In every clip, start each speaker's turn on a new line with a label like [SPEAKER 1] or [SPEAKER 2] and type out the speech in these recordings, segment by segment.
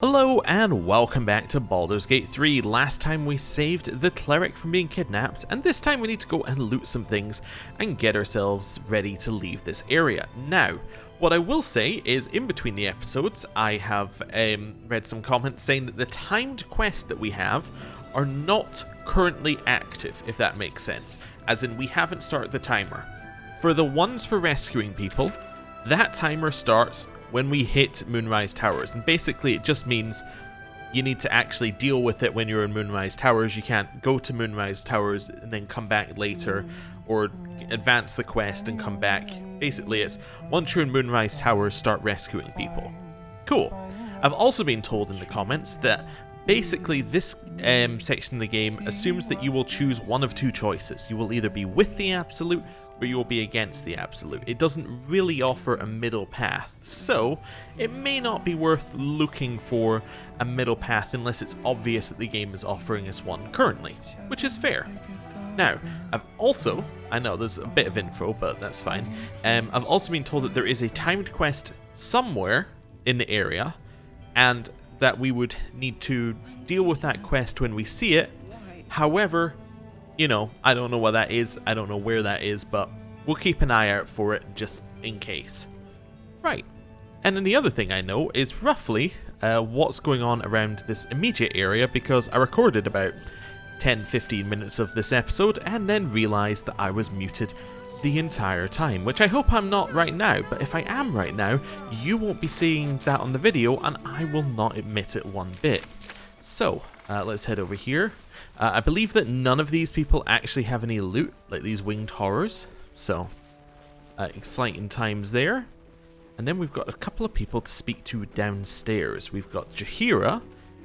[SPEAKER 1] Hello and welcome back to Baldur's Gate 3. Last time we saved the cleric from being kidnapped, and this time we need to go and loot some things and get ourselves ready to leave this area. Now, what I will say is in between the episodes I have read some comments saying that the timed quests that we have are not currently active, if that makes sense, as in we haven't started the timer. For the ones for rescuing people, that timer starts when we hit Moonrise Towers, and basically it just means you need to actually deal with it when you're in Moonrise Towers. You can't go to Moonrise Towers and then come back later, or advance the quest and come back. Basically it's once you're in Moonrise Towers, start rescuing people. Cool. I've also been told in the comments that basically this section of the game assumes that you will choose one of two choices. You will either be with the Absolute or you will be against the Absolute. It doesn't really offer a middle path, so it may not be worth looking for a middle path unless it's obvious that the game is offering us one currently, which is fair. Now, I know there's a bit of info, but that's fine. I've also been told that there is a timed quest somewhere in the area, and that we would need to deal with that quest when we see it. However, you know, I don't know what that is, I don't know where that is, but we'll keep an eye out for it just in case. Right, and then the other thing I know is roughly what's going on around this immediate area, because I recorded about 10-15 minutes of this episode and then realised that I was muted the entire time, which I hope I'm not right now, but if I am right now, you won't be seeing that on the video and I will not admit it one bit. So, let's head over here. I believe that none of these people actually have any loot, like these winged horrors, so exciting times there. And then we've got a couple of people to speak to downstairs. We've got Jaheira,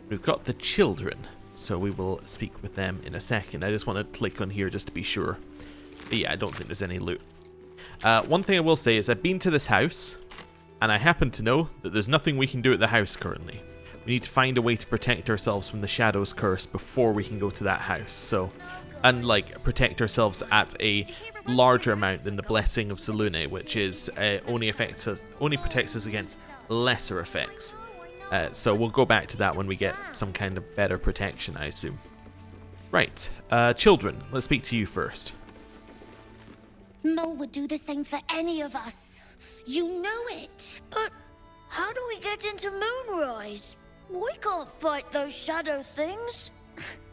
[SPEAKER 1] we've got the children, so we will speak with them in a second. I just want to click on here just to be sure. But yeah, I don't think there's any loot. One thing I will say is I've been to this house, and I happen to know that there's nothing we can do at the house currently. We need to find a way to protect ourselves from the Shadow's curse before we can go to that house. So, and like protect ourselves at a larger amount than the Blessing of Selûne, which is only protects us against lesser effects. So we'll go back to that when we get some kind of better protection, I assume. Right, children, let's speak to you first.
[SPEAKER 2] Mole would do the same for any of us. You know it.
[SPEAKER 3] But how do we get into Moonrise? We can't fight those shadow things.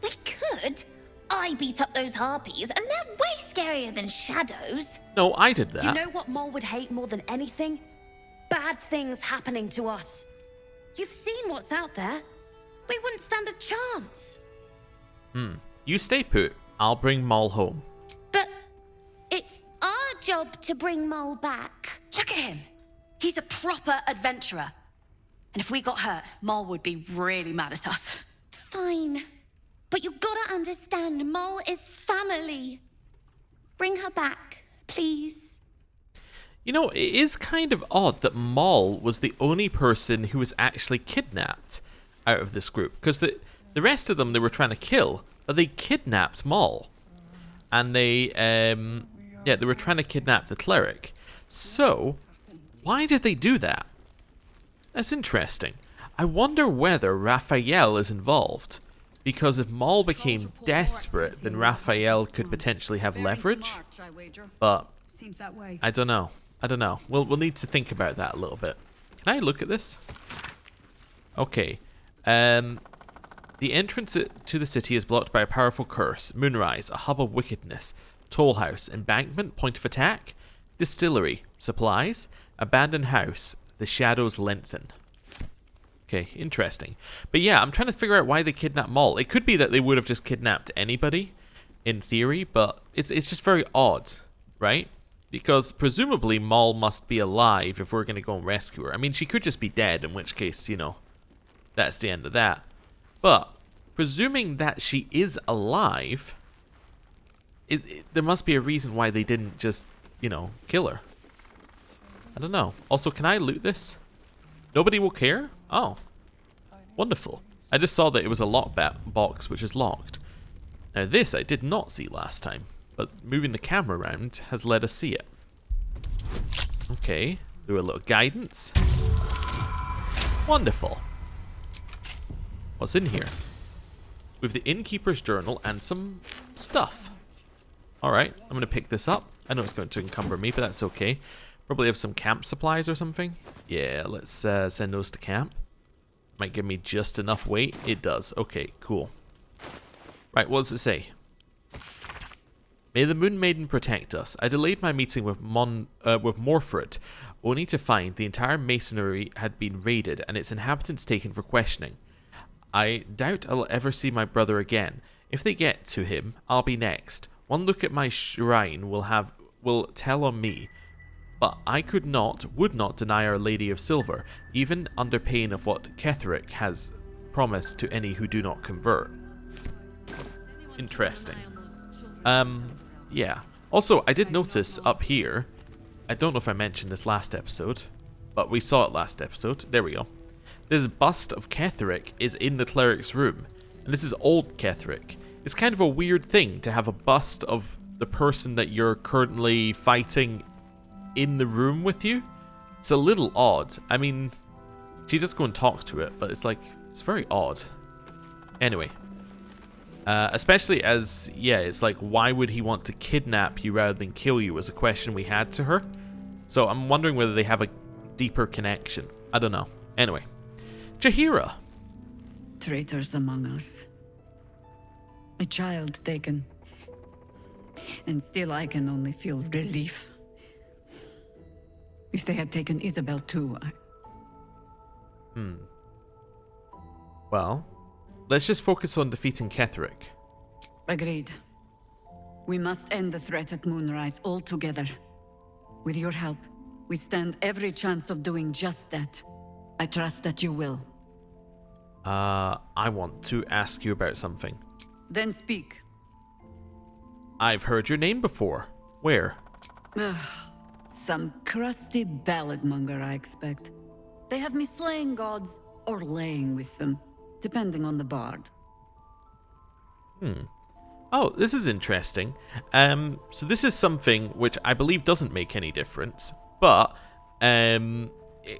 [SPEAKER 2] We could. I beat up those harpies, and they're way scarier than shadows.
[SPEAKER 1] No, I did that.
[SPEAKER 4] You know what Mole would hate more than anything? Bad things happening to us. You've seen what's out there. We wouldn't stand a chance.
[SPEAKER 1] You stay put. I'll bring Maul home.
[SPEAKER 2] But it's our job to bring Mole back.
[SPEAKER 4] Look at him. He's a proper adventurer. And if we got hurt, Mole would be really mad at us.
[SPEAKER 2] Fine. But you gotta understand, Mole is family. Bring her back, please.
[SPEAKER 1] You know, it is kind of odd that Maul was the only person who was actually kidnapped out of this group, because the rest of them they were trying to kill, but they kidnapped Maul. And they were trying to kidnap the cleric. So, why did they do that? That's interesting. I wonder whether Raphael is involved, because if Maul became desperate, then Raphael could potentially have leverage. But I don't know. We'll need to think about that a little bit. Can I look at this? Okay. The entrance to the city is blocked by a powerful curse. Moonrise, a hub of wickedness. Tollhouse, embankment, point of attack. Distillery, supplies. Abandoned house, the shadows lengthen. Okay, interesting. But yeah, I'm trying to figure out why they kidnapped Maul. It could be that they would have just kidnapped anybody, in theory, but it's just very odd, right? Because presumably Maul must be alive if we're going to go and rescue her. I mean, she could just be dead, in which case, you know, that's the end of that. But presuming that she is alive, there must be a reason why they didn't just, you know, kill her. I don't know. Also, can I loot this? Nobody will care? Oh. Wonderful. I just saw that it was a lock box, which is locked. Now this I did not see last time, but moving the camera around has let us see it. Okay. Do a little guidance. Wonderful. What's in here? We have the innkeeper's journal and some stuff. Alright, I'm going to pick this up. I know it's going to encumber me, but that's okay. Probably have some camp supplies or something. Yeah, let's send those to camp. Might give me just enough weight. It does. Okay, cool. Right, what does it say? May the Moon Maiden protect us. I delayed my meeting with Morfred, only to find the entire masonry had been raided and its inhabitants taken for questioning. I doubt I'll ever see my brother again. If they get to him, I'll be next. One look at my shrine will tell on me. But I would not deny Our Lady of Silver, even under pain of what Ketheric has promised to any who do not convert. Interesting. Yeah. Also, I did notice up here, I don't know if I mentioned this last episode, but we saw it last episode. There we go. This bust of Ketheric is in the cleric's room, and this is old Ketheric. It's kind of a weird thing to have a bust of the person that you're currently fighting in the room with you. It's a little odd. I mean, she does go and talk to it, but it's like, it's very odd. Anyway. Especially as, yeah, it's like, why would he want to kidnap you rather than kill you was a question we had to her. So I'm wondering whether they have a deeper connection. I don't know. Anyway. Jaheira.
[SPEAKER 5] Traitors among us. A child taken. And still I can only feel relief. If they had taken Isabel too,
[SPEAKER 1] Well, let's just focus on defeating Ketheric.
[SPEAKER 5] Agreed. We must end the threat at Moonrise altogether. With your help, we stand every chance of doing just that. I trust that you will.
[SPEAKER 1] I want to ask you about something.
[SPEAKER 5] Then speak.
[SPEAKER 1] I've heard your name before. Where?
[SPEAKER 5] Some crusty ballad monger, I expect. They have me slaying gods or laying with them, depending on the bard.
[SPEAKER 1] Oh, this is interesting. So this is something which I believe doesn't make any difference, but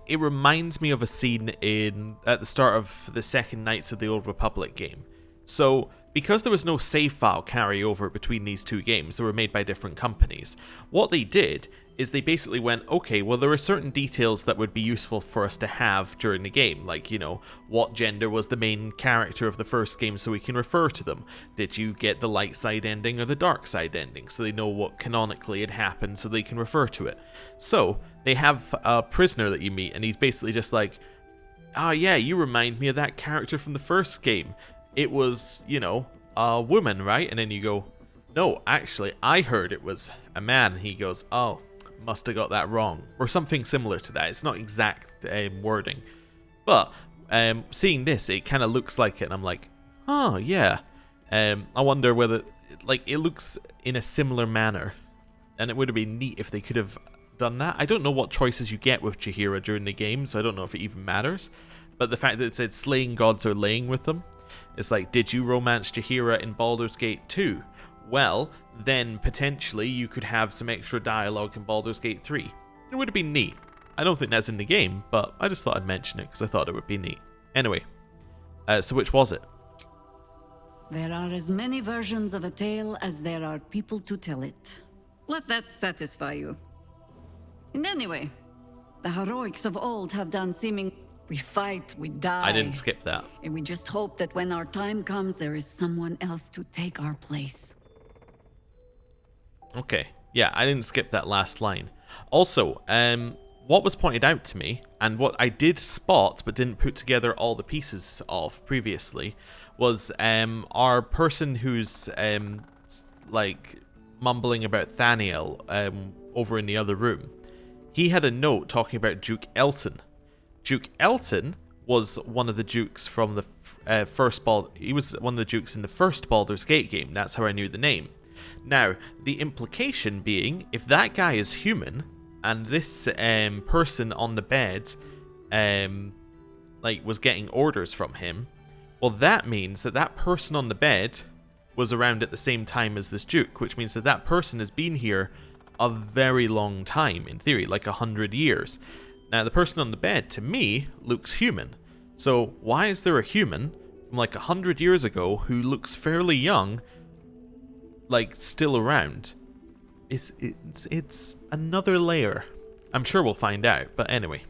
[SPEAKER 1] it reminds me of a scene at the start of the second Knights of the Old Republic game. So, because there was no save file carryover between these two games, they were made by different companies, what they did is they basically went, okay, well, there are certain details that would be useful for us to have during the game, like, you know, what gender was the main character of the first game so we can refer to them? Did you get the light side ending or the dark side ending? So they know what canonically had happened so they can refer to it. So, they have a prisoner that you meet, and he's basically just like, oh yeah, you remind me of that character from the first game. It was, you know, a woman, right? And then you go, no, actually, I heard it was a man. He goes, oh, must have got that wrong. Or something similar to that. It's not exact wording. But seeing this, it kind of looks like it. And I'm like, oh, yeah. I wonder whether, like, it looks in a similar manner. And it would have been neat if they could have done that. I don't know what choices you get with Jaheira during the game, so I don't know if it even matters. But the fact that it said slaying gods or laying with them, it's like, did you romance Jaheira in Baldur's Gate 2? Well, then potentially you could have some extra dialogue in Baldur's Gate 3. It would have been neat. I don't think that's in the game, but I just thought I'd mention it because I thought it would be neat. Anyway, so which was it?
[SPEAKER 5] There are as many versions of a tale as there are people to tell it. Let that satisfy you. And anyway, the heroics of old have done seeming... We fight, we die.
[SPEAKER 1] I didn't skip that.
[SPEAKER 5] And we just hope that when our time comes, there is someone else to take our place.
[SPEAKER 1] Okay. Yeah, I didn't skip that last line. Also, what was pointed out to me, and what I did spot but didn't put together all the pieces of previously, was our person who's like mumbling about Thaniel over in the other room. He had a note talking about Duke Elton. Duke Elton was one of the dukes from the he was one of the dukes in the first Baldur's Gate game. That's how I knew the name. Now, the implication being, if that guy is human, and this person on the bed like was getting orders from him, well, that means that that person on the bed was around at the same time as this duke, which means that that person has been here a very long time, in theory, like 100 years. Now, the person on the bed, to me, looks human. So, why is there a human from like 100 years ago who looks fairly young, like still around. It's another layer. I'm sure we'll find out, but anyway.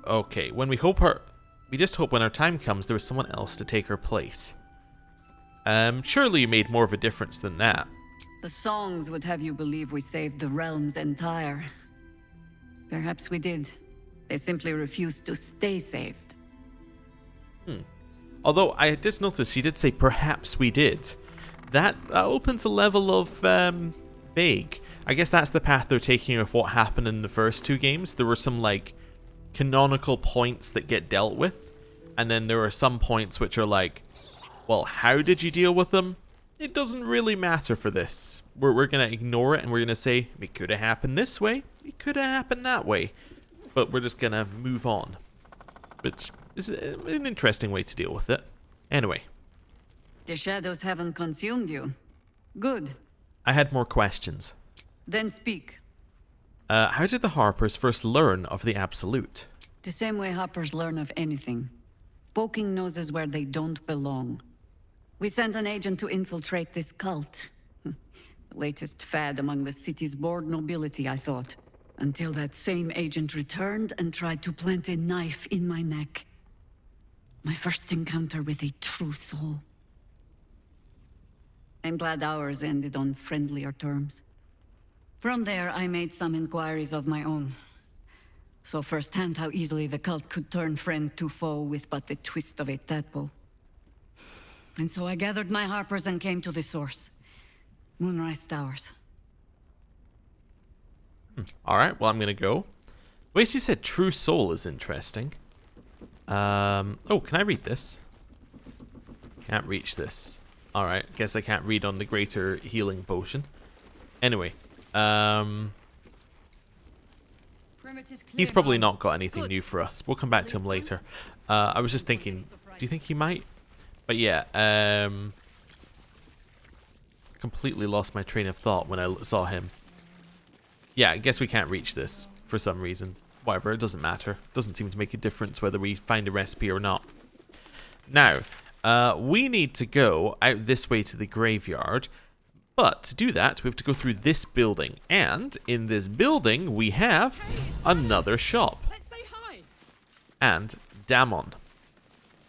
[SPEAKER 1] Okay, we just hope when our time comes there is someone else to take her place. Surely you made more of a difference than that.
[SPEAKER 5] The songs would have you believe we saved the realm's entire. Perhaps we did. They simply refused to stay saved.
[SPEAKER 1] Although I just noticed she did say perhaps we did. That opens a level of vague. I guess that's the path they're taking of what happened in the first two games. There were some like canonical points that get dealt with, and then there are some points which are like, well, how did you deal with them? It doesn't really matter for this. We're going to ignore it and we're going to say, it could have happened this way, it could have happened that way. But we're just going to move on. Which is an interesting way to deal with it. Anyway.
[SPEAKER 5] The shadows haven't consumed you. Good.
[SPEAKER 1] I had more questions.
[SPEAKER 5] Then speak.
[SPEAKER 1] How did the Harpers first learn of the Absolute?
[SPEAKER 5] The same way Harpers learn of anything. Poking noses where they don't belong. We sent an agent to infiltrate this cult. The latest fad among the city's bored nobility, I thought. Until that same agent returned and tried to plant a knife in my neck. My first encounter with a true soul. I'm glad ours ended on friendlier terms. From there, I made some inquiries of my own. Saw firsthand how easily the cult could turn friend to foe with but the twist of a tadpole. And so I gathered my Harpers and came to the source. Moonrise Towers.
[SPEAKER 1] Alright, well I'm gonna go. The way she said true soul is interesting. Oh, can I read this? Can't reach this. Alright, guess I can't read on the greater healing potion. Anyway, he's probably not got anything new for us. We'll come back to him later. I was just thinking, do you think he might? But yeah, completely lost my train of thought when I saw him. Yeah, I guess we can't reach this for some reason. Whatever, it doesn't matter. Doesn't seem to make a difference whether we find a recipe or not. Now, we need to go out this way to the graveyard. But to do that, we have to go through this building. And in this building, we have another shop.
[SPEAKER 6] Let's say hi.
[SPEAKER 1] And Damon.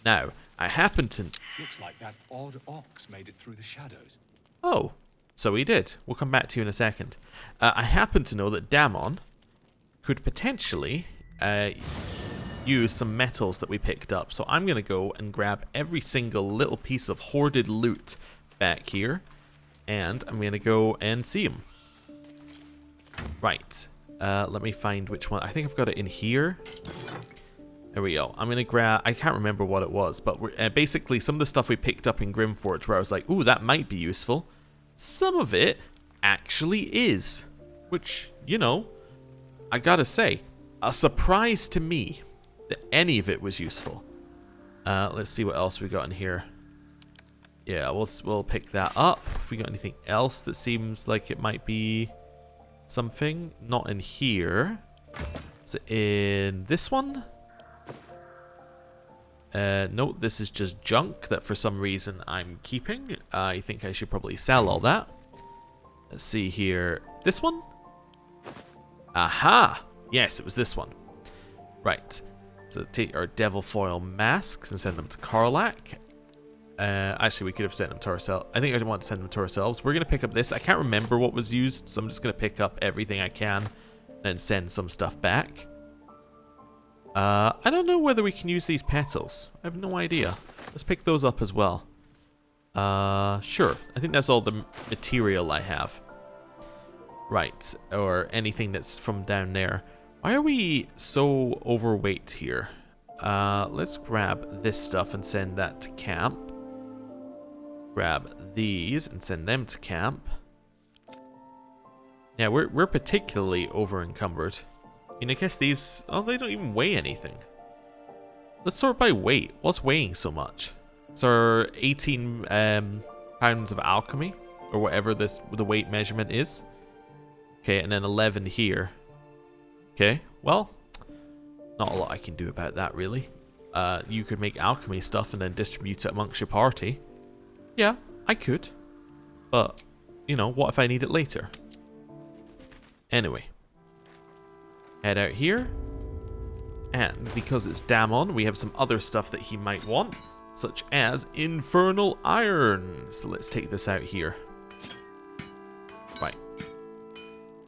[SPEAKER 1] Now, I happen to...
[SPEAKER 7] Looks like that odd ox made it through the shadows.
[SPEAKER 1] Oh, so he did. We'll come back to you in a second. I happen to know that Damon could potentially use some metals that we picked up. So I'm going to go and grab every single little piece of hoarded loot back here. And I'm going to go and see him. Right. Let me find which one. I think I've got it in here. There we go. I'm going to grab... I can't remember what it was. But we're, basically some of the stuff we picked up in Grimforge where I was like, ooh, that might be useful. Some of it actually is. Which, you know, I gotta say, a surprise to me that any of it was useful. Let's see what else we got in here. Yeah, we'll pick that up. If we got anything else that seems like it might be something. Not in here. Is it in this one? No, this is just junk that for some reason I'm keeping. I think I should probably sell all that. Let's see here. This one? Aha! Yes, it was this one. Right. So take our devil foil masks and send them to Karlach. Actually, we could have sent them to ourselves. I think I want to send them to ourselves. We're going to pick up this. I can't remember what was used, so I'm just going to pick up everything I can and send some stuff back. I don't know whether we can use these petals. I have no idea. Let's pick those up as well. Sure. I think that's all the material I have. Right. Or anything that's from down there. Why are we so overweight here? Let's grab this stuff and send that to camp. Grab these and send them to camp. Yeah, we're particularly over encumbered. I mean, I guess these... Oh, they don't even weigh anything. Let's sort by weight. What's weighing so much? So 18 pounds of alchemy, or whatever the weight measurement is. Okay, and then 11 here. Okay, well, not a lot I can do about that, really. you could make alchemy stuff and then distribute it amongst your party. Yeah, I could. But, you know, what if I need it later? Anyway. Head out here. And because it's Damon, we have some other stuff that he might want, such as Infernal Iron. So let's take this out here. Right.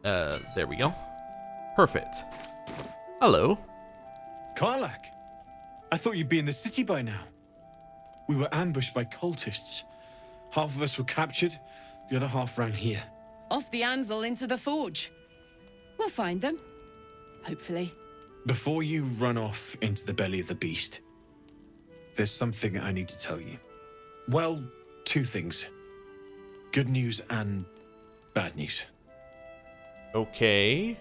[SPEAKER 1] There we go. Perfect. Hello.
[SPEAKER 6] Karlach! I thought you'd be in the city by now. We were ambushed by cultists. Half of us were captured, the other half ran here.
[SPEAKER 8] Off the anvil into the forge. We'll find them. Hopefully.
[SPEAKER 6] Before you run off into the belly of the beast, there's something I need to tell you. Well, two things. Good news and bad news.
[SPEAKER 1] Okay.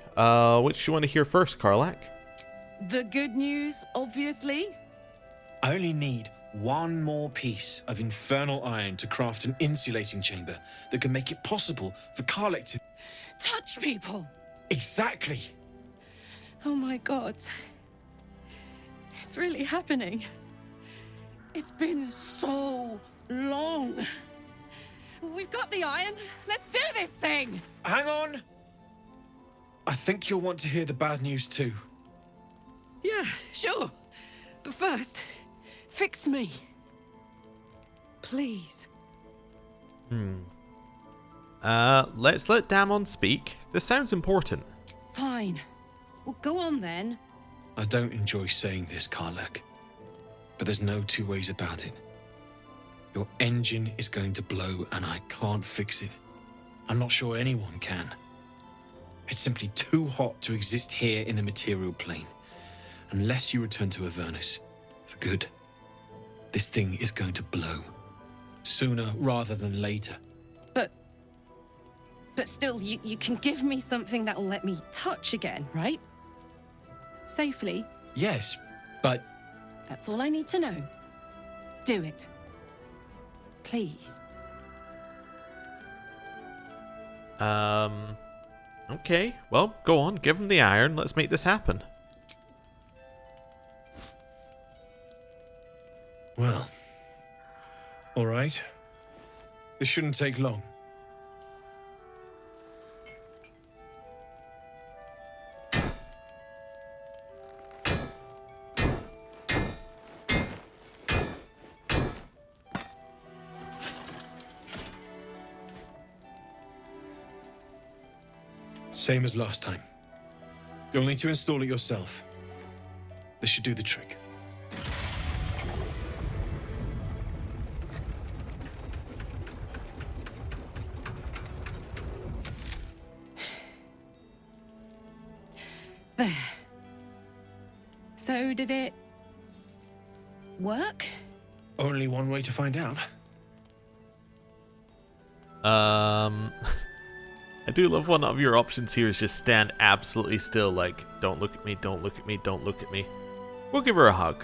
[SPEAKER 1] Which do you want to hear first, Karlach?
[SPEAKER 8] The good news, obviously.
[SPEAKER 6] I only need one more piece of infernal iron to craft an insulating chamber that can make it possible for Karlach to...
[SPEAKER 8] Touch people!
[SPEAKER 6] Exactly!
[SPEAKER 8] Oh my god. It's really happening. It's been so long. We've got the iron. Let's do this thing!
[SPEAKER 6] Hang on! I think you'll want to hear the bad news too.
[SPEAKER 8] Yeah, sure. But first, fix me. Please.
[SPEAKER 1] Let's let Damon speak. This sounds important.
[SPEAKER 8] Fine. Well, go on then.
[SPEAKER 6] I don't enjoy saying this, Karlach, but there's no two ways about it. Your engine is going to blow and I can't fix it. I'm not sure anyone can. It's simply too hot to exist here in the material plane. Unless you return to Avernus for good, this thing is going to blow. Sooner rather than later.
[SPEAKER 8] But still, you can give me something that'll let me touch again, right? Safely.
[SPEAKER 6] Yes, but...
[SPEAKER 8] That's all I need to know. Do it. Please.
[SPEAKER 1] Okay. Well, go on. Give him the iron. Let's make this happen.
[SPEAKER 6] Well, all right. This shouldn't take long. Same as last time. You'll need to install it yourself. This should do the trick.
[SPEAKER 8] There. So did it work?
[SPEAKER 6] Only one way to find out.
[SPEAKER 1] I do love one of your options here is just stand absolutely still, like, don't look at me, don't look at me, don't look at me. We'll give her a hug.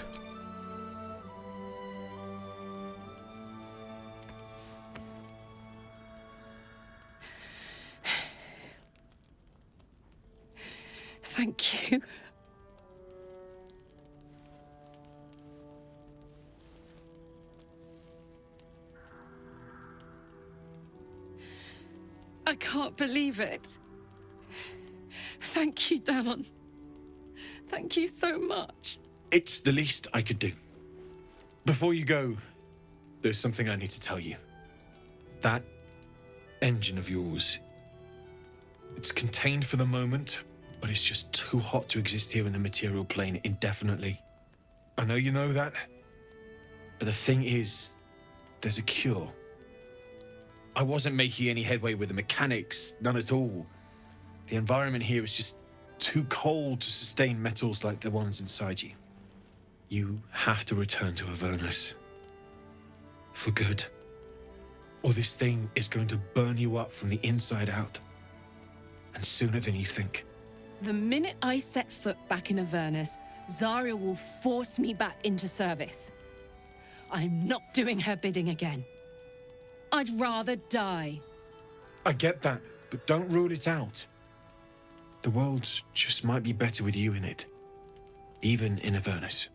[SPEAKER 8] Thank you. I can't believe it. Thank you, Damon. Thank you so much.
[SPEAKER 6] It's the least I could do. Before you go, there's something I need to tell you. That engine of yours, it's contained for the moment, but it's just too hot to exist here in the material plane indefinitely. I know you know that, but the thing is, there's a cure. I wasn't making any headway with the mechanics, none at all. The environment here is just too cold to sustain metals like the ones inside you. You have to return to Avernus. For good. Or this thing is going to burn you up from the inside out. And sooner than you think.
[SPEAKER 8] The minute I set foot back in Avernus, Zarya will force me back into service. I'm not doing her bidding again. I'd rather die.
[SPEAKER 6] I get that, but don't rule it out. The world just might be better with you in it. Even in Avernus.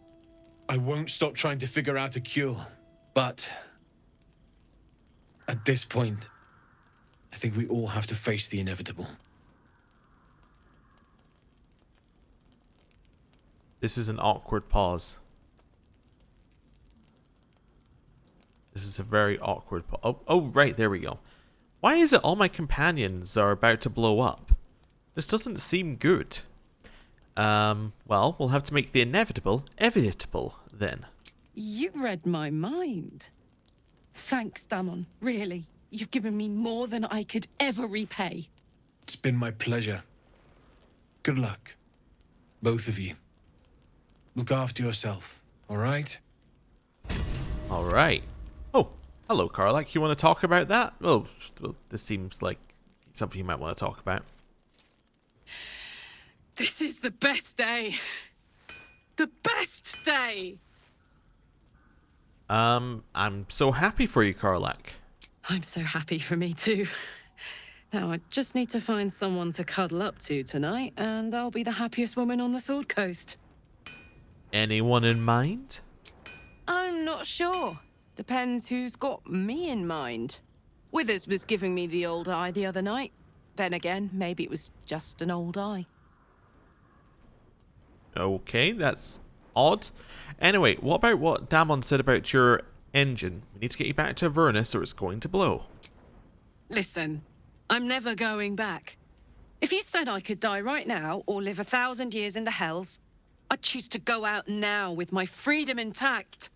[SPEAKER 6] I won't stop trying to figure out a cure. But at this point, I think we all have to face the inevitable.
[SPEAKER 1] This is an awkward pause. This is a very awkward pause. Oh, right, there we go. Why is it all my companions are about to blow up? This doesn't seem good. Well, we'll have to make the inevitable evitable then.
[SPEAKER 8] You read my mind. Thanks, Damon. Really. You've given me more than I could ever repay.
[SPEAKER 6] It's been my pleasure. Good luck, both of you. Look after yourself, all right?
[SPEAKER 1] All right. Oh, hello, Karlach. You want to talk about that? Oh, well, this seems like something you might want to talk about.
[SPEAKER 8] This is the best day. The best day!
[SPEAKER 1] I'm so happy for you, Karlach.
[SPEAKER 8] I'm so happy for me too. Now I just need to find someone to cuddle up to tonight, and I'll be the happiest woman on the Sword Coast.
[SPEAKER 1] Anyone in mind?
[SPEAKER 8] I'm not sure. Depends who's got me in mind. Withers was giving me the old eye the other night. Then again, maybe it was just an old eye.
[SPEAKER 1] Okay, that's odd. Anyway, what about what Damon said about your engine? We need to get you back to Avernus or it's going to blow.
[SPEAKER 8] Listen, I'm never going back. If you said I could die right now or live 1,000 years in the Hells, I'd choose to go out now with my freedom intact.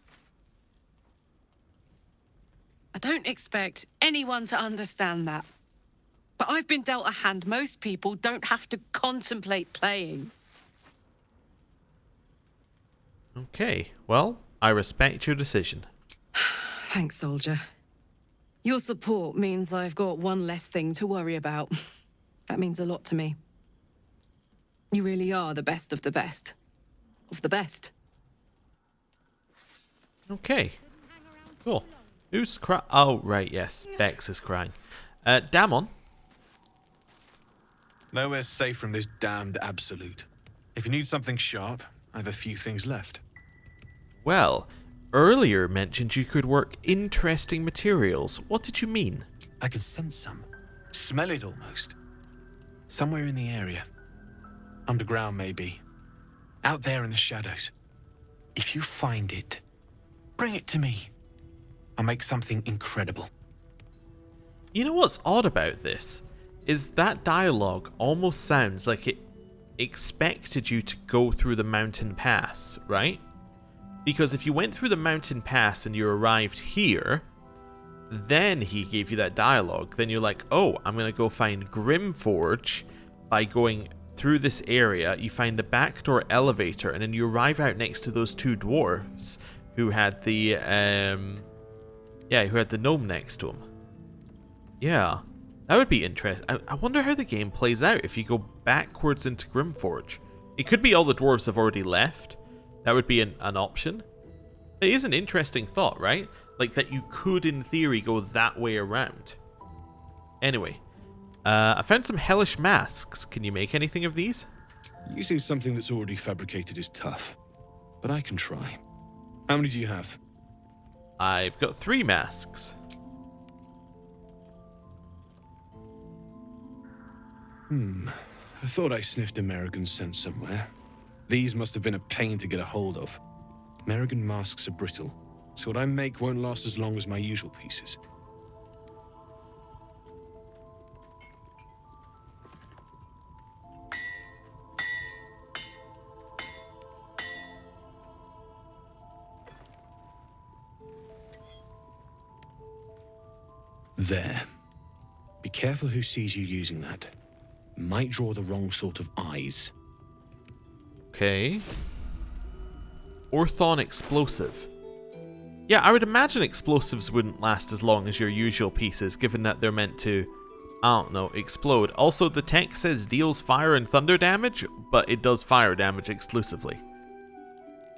[SPEAKER 8] I don't expect anyone to understand that. But I've been dealt a hand most people don't have to contemplate playing.
[SPEAKER 1] Okay, well, I respect your decision.
[SPEAKER 8] Thanks, soldier. Your support means I've got one less thing to worry about. That means a lot to me. You really are the best of the best. Of the best.
[SPEAKER 1] Okay, cool. Who's crying? Oh, right, yes, Bex is crying. Damon?
[SPEAKER 6] Nowhere's safe from this damned absolute. If you need something sharp, I have a few things left.
[SPEAKER 1] Well, earlier mentioned you could work interesting materials. What did you mean?
[SPEAKER 6] I can sense some. Smell it almost. Somewhere in the area. Underground, maybe. Out there in the shadows. If you find it, bring it to me. I'll make something incredible.
[SPEAKER 1] You know what's odd about this? Is that dialogue almost sounds like it expected you to go through the mountain pass, right? Because if you went through the mountain pass and you arrived here, then he gave you that dialogue, then you're like, oh, I'm going to go find Grimforge by going through this area. You find the backdoor elevator, and then you arrive out next to those two dwarves who had the, who had the gnome next to him. Yeah, that would be interesting. I wonder how the game plays out if you go backwards into Grimforge. It could be all the dwarves have already left. That would be an option. It is an interesting thought, right? Like that you could, in theory, go that way around. Anyway, I found some hellish masks. Can you make anything of these?
[SPEAKER 6] Using something that's already fabricated is tough, but I can try. How many do you have?
[SPEAKER 1] I've got 3 masks.
[SPEAKER 6] I thought I sniffed American scent somewhere. These must have been a pain to get a hold of. American masks are brittle, so what I make won't last as long as my usual pieces. There. Be careful who sees you using that. Might draw the wrong sort of eyes.
[SPEAKER 1] Okay. Orthon explosive. Yeah, I would imagine explosives wouldn't last as long as your usual pieces, given that they're meant to, I don't know, explode. Also, the text says deals fire and thunder damage, but it does fire damage exclusively.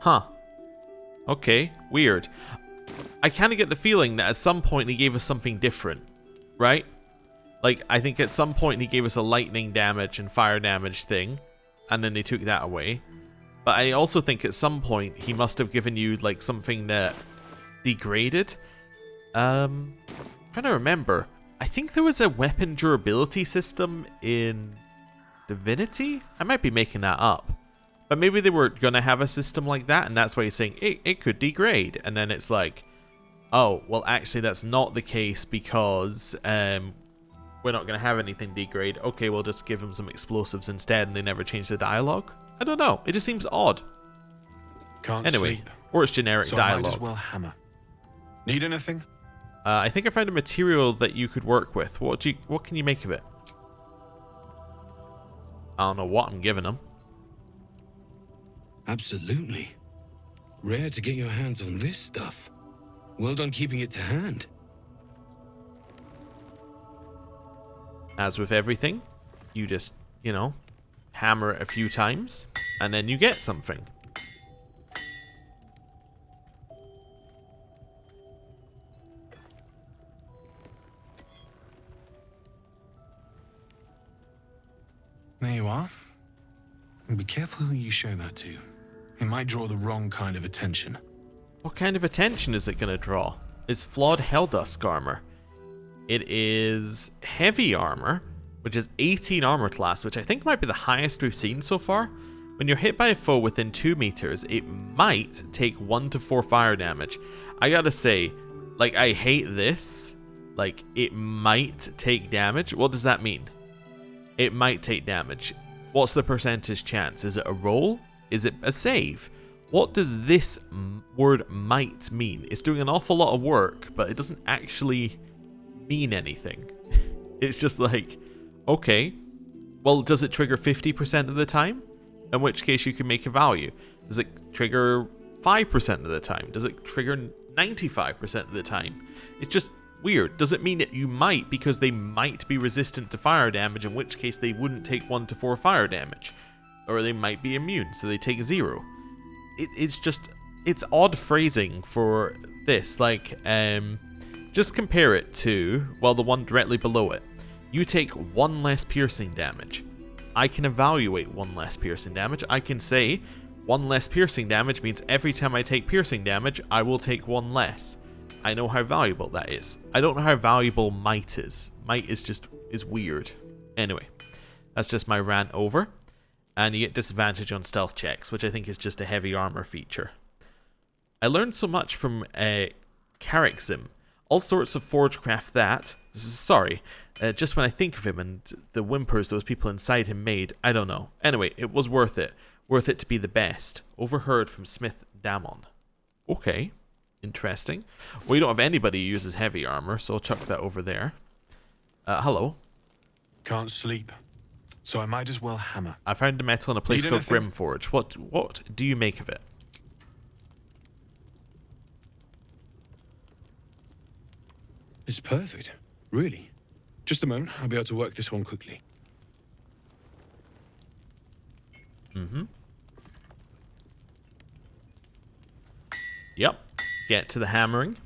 [SPEAKER 1] Huh. Okay, weird. I kind of get the feeling that at some point he gave us something different, right? Like, I think at some point he gave us a lightning damage and fire damage thing, and then they took that away. But I also think at some point he must have given you like something that degraded. Trying to remember. I think there was a weapon durability system in Divinity? I might be making that up. But maybe they were going to have a system like that, and that's why he's saying it could degrade. And then it's like, oh, well, actually, that's not the case because we're not going to have anything degrade. Okay, we'll just give him some explosives instead, and they never change the dialogue. I don't know. It just seems odd.
[SPEAKER 6] Can't
[SPEAKER 1] anyway,
[SPEAKER 6] sleep.
[SPEAKER 1] Or it's generic
[SPEAKER 6] So
[SPEAKER 1] dialogue.
[SPEAKER 6] I might as well hammer. Need anything?
[SPEAKER 1] I think I found a material that you could work with. What can you make of it? I don't know what I'm giving him.
[SPEAKER 9] Absolutely. Rare to get your hands on this stuff. Well done keeping it to hand.
[SPEAKER 1] As with everything, you just, you know, hammer it a few times, and then you get something.
[SPEAKER 6] There you are. And be careful who you show that to. It might draw the wrong kind of attention.
[SPEAKER 1] What kind of attention is it going to draw? It's flawed Helldusk armor. It is heavy armor, which is 18 armor class, which I think might be the highest we've seen so far. When you're hit by a foe within 2 meters, it might take 1 to 4 fire damage. I gotta say, like, I hate this. Like, it might take damage. What does that mean? It might take damage. What's the percentage chance? Is it a roll? Is it a save? What does this word might mean? It's doing an awful lot of work, but it doesn't actually mean anything. It's just like, okay, well, does it trigger 50% of the time? In which case you can make a value. Does it trigger 5% of the time? Does it trigger 95% of the time? It's just weird. Does it mean that you might because they might be resistant to fire damage, in which case they wouldn't take 1 to 4 fire damage? Or they might be immune, so they take 0. It's odd phrasing for this. Like, just compare it to, well, the one directly below it. You take 1 less piercing damage. I can evaluate 1 less piercing damage. I can say 1 less piercing damage means every time I take piercing damage, I will take 1 less. I know how valuable that is. I don't know how valuable might is. Might is weird. Anyway, that's just my rant over. And you get disadvantage on stealth checks, which I think is just a heavy armor feature. I learned so much from Karlach. All sorts of forgecraft that, sorry, just when I think of him and the whimpers those people inside him made, I don't know. Anyway, it was worth it. Worth it to be the best. Overheard from Smith Damon. Okay, interesting. Well, you don't have anybody who uses heavy armor, so I'll chuck that over there. Hello.
[SPEAKER 6] Can't sleep. So I might as well hammer.
[SPEAKER 1] I found the metal in a place
[SPEAKER 6] Need
[SPEAKER 1] called
[SPEAKER 6] anything?
[SPEAKER 1] Grimforge. What do you make of it?
[SPEAKER 9] It's perfect. Really. Just a moment. I'll be able to work this one quickly.
[SPEAKER 1] Mm-hmm. Yep. Get to the hammering.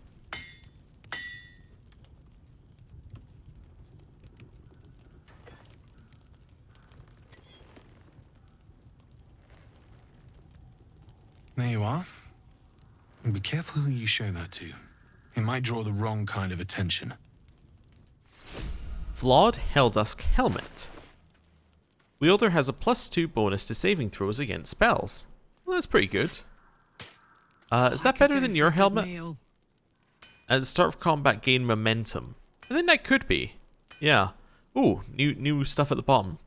[SPEAKER 6] There you are. And be careful who you show that to. It might draw the wrong kind of attention.
[SPEAKER 1] Flawed Helldusk Helmet. Wielder has a +2 bonus to saving throws against spells. Well, that's pretty good. Is that better than your helmet? At the start of combat, gain momentum. I think that could be. Yeah. Ooh, new stuff at the bottom.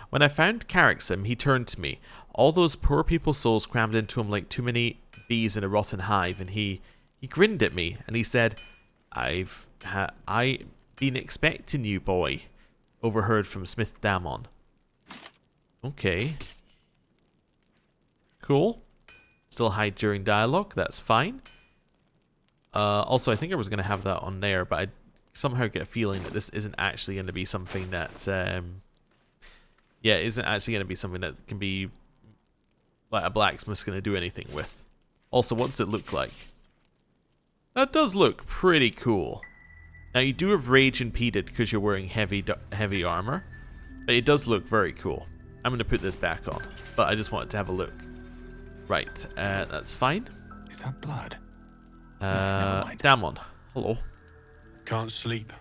[SPEAKER 1] When I found Karlach, he turned to me. All those poor people's souls crammed into him like too many bees in a rotten hive, and he grinned at me and he said, I been expecting you, boy. Overheard from Smith Damon. Okay. Cool. Still hide during dialogue, that's fine. Also, I think I was going to have that on there, but I somehow get a feeling that this isn't actually going to be something that, isn't actually going to be something that can be, like, a blacksmith's going to do anything with. Also, what does it look like? That does look pretty cool. Now, you do have rage impeded because you're wearing heavy armor, but it does look very cool. I'm going to put this back on, but I just wanted to have a look. Right, that's fine.
[SPEAKER 7] Is that blood? Never mind.
[SPEAKER 1] Damon, hello.
[SPEAKER 6] Can't sleep.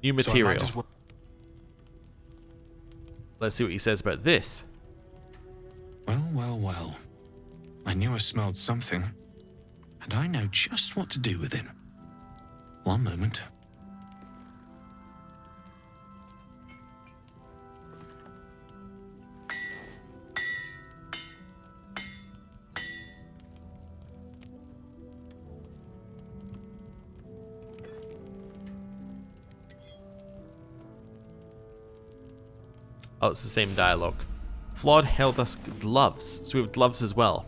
[SPEAKER 1] New
[SPEAKER 6] So I
[SPEAKER 1] material.
[SPEAKER 6] might as well...
[SPEAKER 1] Let's see what he says about this.
[SPEAKER 9] Well, well, well. I knew I smelled something, and I know just what to do with it. One moment.
[SPEAKER 1] Oh, it's the same dialogue. Flawed held us gloves, so we have gloves as well.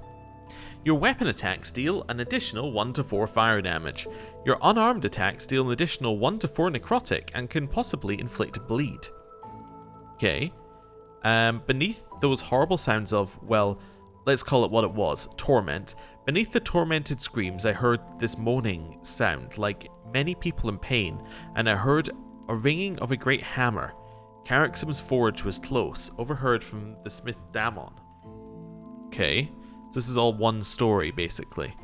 [SPEAKER 1] Your weapon attacks deal an additional 1 to 4 fire damage. Your unarmed attacks deal an additional 1 to 4 necrotic and can possibly inflict bleed. Okay. Beneath those horrible sounds of, well, let's call it what it was, torment. Beneath the tormented screams, I heard this moaning sound, like many people in pain, and I heard a ringing of a great hammer. Carricksam's forge was close, overheard from the smith Damon. Okay, so this is all one story, basically.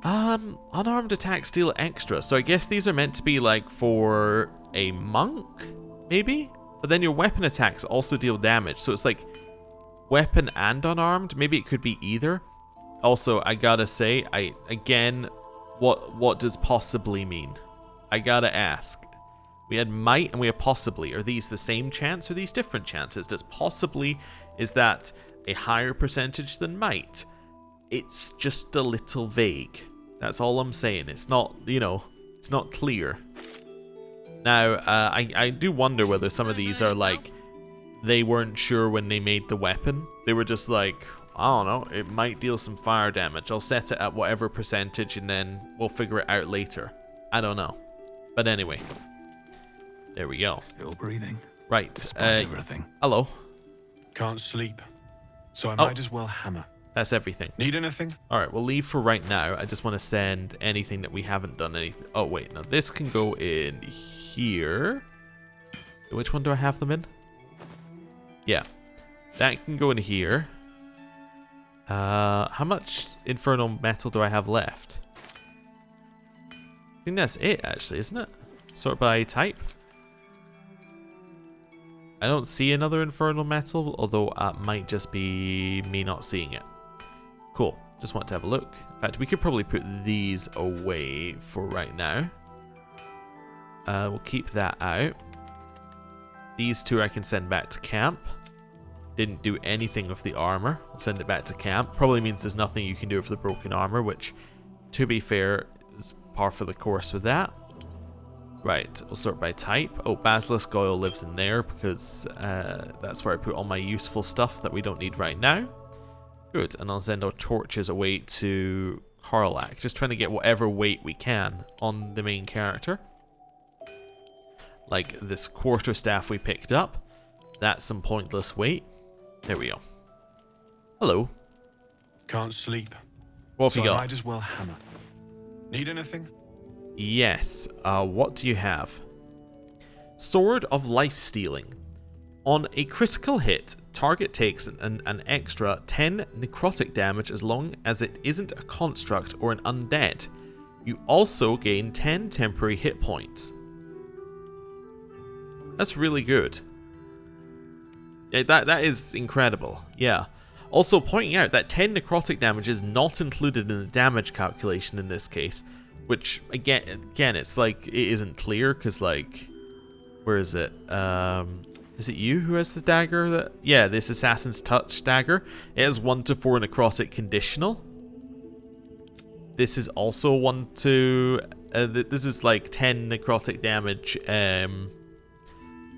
[SPEAKER 1] Unarmed attacks deal extra, so I guess these are meant to be, like, for a monk, maybe? But then your weapon attacks also deal damage, so it's like weapon and unarmed. Maybe it could be either. Also, I gotta say, what does possibly mean? I gotta ask. We had might and we have possibly. Are these the same chance or are these different chances? Does possibly, is that a higher percentage than might? It's just a little vague. That's all I'm saying. It's not, you know, it's not clear. Now, I do wonder whether some of these are like, they weren't sure when they made the weapon. They were just like, I don't know, it might deal some fire damage. I'll set it at whatever percentage and then we'll figure it out later. I don't know. But anyway. There we go.
[SPEAKER 7] Still breathing.
[SPEAKER 1] Right.
[SPEAKER 7] Despite everything.
[SPEAKER 1] Hello.
[SPEAKER 6] Can't sleep. So I might as well hammer.
[SPEAKER 1] That's everything.
[SPEAKER 6] Need anything?
[SPEAKER 1] Alright, we'll leave for right now. I just want to send anything that we haven't done anything. Oh, wait. Now, this can go in here. Which one do I have them in? Yeah. That can go in here. How much infernal metal do I have left? I think that's it, actually, isn't it? Sort by type. I don't see another infernal metal, although that might just be me not seeing it. Cool. Just want to have a look. In fact, we could probably put these away for right now. We'll keep that out. These two I can send back to camp. Didn't do anything with the armor. I'll send it back to camp. Probably means there's nothing you can do with the broken armor, which, to be fair, is par for the course with that. Right, we'll sort by type. Oh, Basilisk Oil lives in there because that's where I put all my useful stuff that we don't need right now. Good, and I'll send our torches away to Karlach. Just trying to get whatever weight we can on the main character. Like this quarterstaff we picked up. That's some pointless weight. There we go. Hello.
[SPEAKER 6] Can't sleep.
[SPEAKER 1] What have you got?
[SPEAKER 6] I might as well hammer. Need anything?
[SPEAKER 1] Yes. What do you have? Sword of Life Stealing. On a critical hit, target takes an extra 10 necrotic damage as long as it isn't a construct or an undead. You also gain 10 temporary hit points. That's really good. Yeah, that is incredible. Yeah. Also pointing out that 10 necrotic damage is not included in the damage calculation in this case. Which, again, it's like, it isn't clear, because, like, where is it? Is it you who has the dagger? Yeah, this Assassin's Touch dagger. It has 1 to 4 necrotic conditional. This is also 1 to... this is, like, 10 necrotic damage,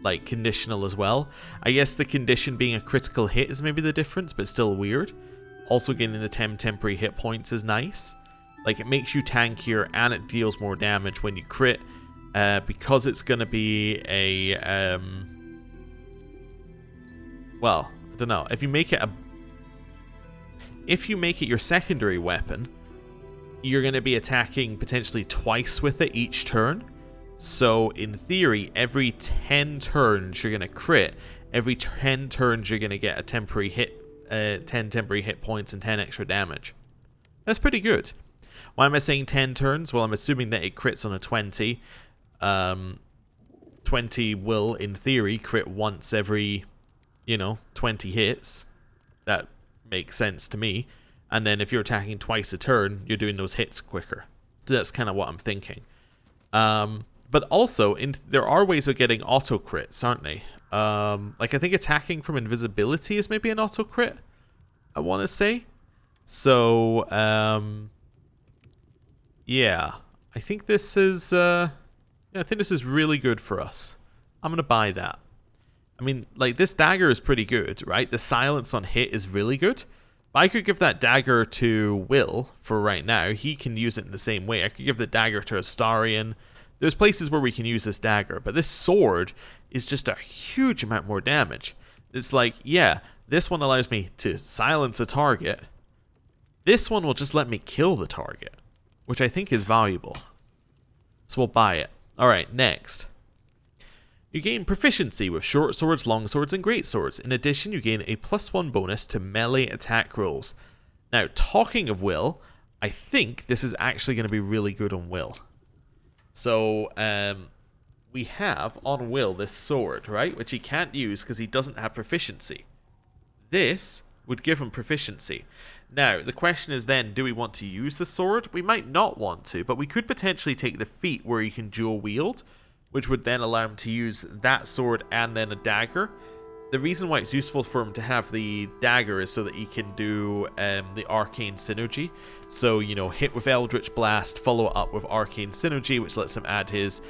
[SPEAKER 1] like, conditional as well. I guess the condition being a critical hit is maybe the difference, but still weird. Also getting the 10 temporary hit points is nice. Like, it makes you tankier and it deals more damage when you crit. Because it's going to be a... well, I don't know. If you make it your secondary weapon, you're going to be attacking potentially twice with it each turn. So, in theory, every 10 turns you're going to crit. Every 10 turns you're going to get a temporary hit 10 temporary hit points and 10 extra damage. That's pretty good. Why am I saying 10 turns? Well, I'm assuming that it crits on a 20. 20 will, in theory, crit once every, 20 hits. That makes sense to me. And then if you're attacking twice a turn, you're doing those hits quicker. So that's kind of what I'm thinking. But also, there are ways of getting auto crits, aren't they? Like, I think attacking from invisibility is maybe an auto crit, I want to say. So, yeah. I think this is, I think this is really good for us. I'm going to buy that. I mean, like, this dagger is pretty good, right? The silence on hit is really good. I could give that dagger to Will for right now. He can use it in the same way. I could give the dagger to Astarion. There's places where we can use this dagger, but this sword is just a huge amount more damage. It's like, yeah, this one allows me to silence a target. This one will just let me kill the target, which I think is valuable. So we'll buy it. Alright, next. You gain proficiency with short swords, long swords, and great swords. In addition, you gain a +1 bonus to melee attack rolls. Now, talking of Will, I think this is actually going to be really good on Will. So, we have on Will this sword, right? Which he can't use because he doesn't have proficiency. This would give him proficiency. Now, the question is then, do we want to use the sword? We might not want to, but we could potentially take the feat where he can dual wield, which would then allow him to use that sword and then a dagger. The reason why it's useful for him to have the dagger is so that he can do the arcane synergy. So, hit with Eldritch Blast, follow it up with arcane synergy, which lets him add his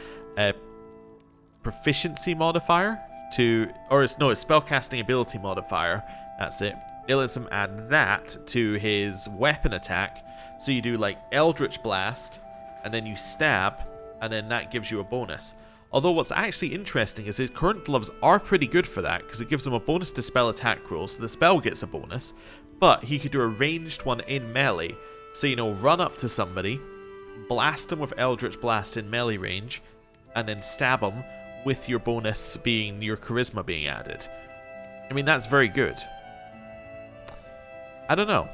[SPEAKER 1] proficiency modifier to, or it's spellcasting ability modifier. That's it. It lets him add that to his weapon attack. So you do like Eldritch Blast, and then you stab, and then that gives you a bonus. Although what's actually interesting is his current gloves are pretty good for that, because it gives him a bonus to spell attack rolls, so the spell gets a bonus, but he could do a ranged one in melee. So, run up to somebody, blast them with Eldritch Blast in melee range, and then stab them with your bonus being your charisma being added. I mean, that's very good. I don't know.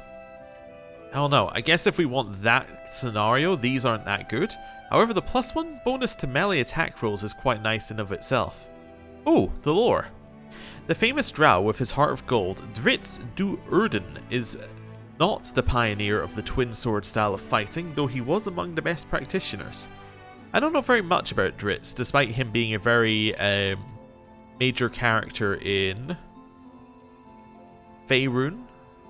[SPEAKER 1] I guess if we want that scenario, these aren't that good. However, the +1 bonus to melee attack rolls is quite nice in of itself. Oh, the lore. The famous drow with his heart of gold, Dritz du Urden, is not the pioneer of the twin sword style of fighting, though he was among the best practitioners. I don't know very much about Dritz, despite him being a very major character in Faerun.